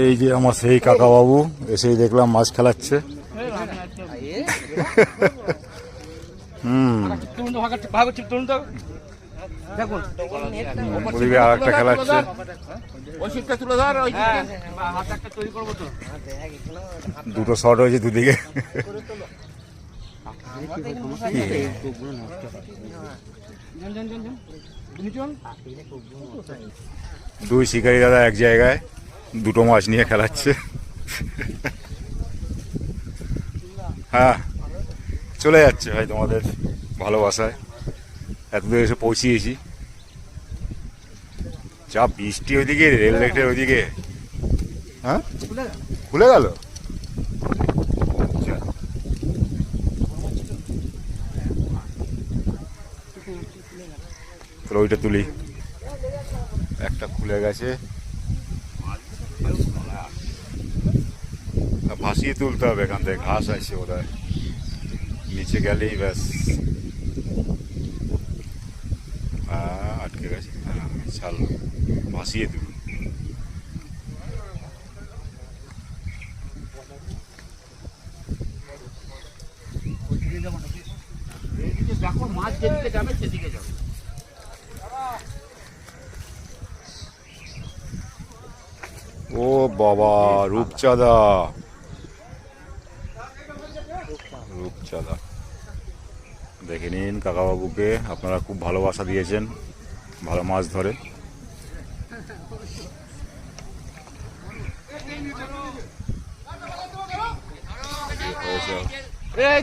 এই যে আমার সেই কাকা বাবু এসেই দেখলাম মাছ খেলাচ্ছে। ওদিকে আর একটা খেলাচ্ছে। দুটো শট হয়েছে দুদিকে। দুই শিকারী দাদা এক জায়গায় দুটো মাছ নিয়ে খেলাচ্ছে। হ্যাঁ, চলে যাচ্ছে ভাই তোমাদের ভালোবাসায়, এতদূর এসে পৌঁছিয়েছি। যা বৃষ্টি ওইদিকে, রেল লাইটের ওইদিকে। হ্যাঁ, খুলে গেল। ওইটা তুলি, একটা খুলে গেছে, ভাসিয়ে তুলতে হবে এখান থেকে, ঘাস আছে বোধহয়, নিচে গেলেই ব্যাস। আটকে গেছে, ছাল, ভাসিয়ে তুল। মাছ যেদিকে যাবে সেদিকে যাবে। ও বাবা, রূপচাঁদা, রূপচাঁদা দেখে নিন কাকাবাবুকে, আপনারা খুব ভালোবাসা দিয়েছেন, ভালো মাছ ধরে।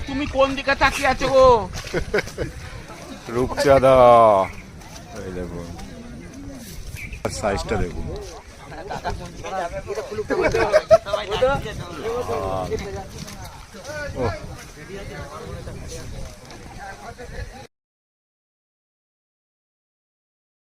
তুমি কোন দিকে তাকিয়ে আছো গো? রূপচাঁদা, এই দেখুন সাইজটা দেখুন। ও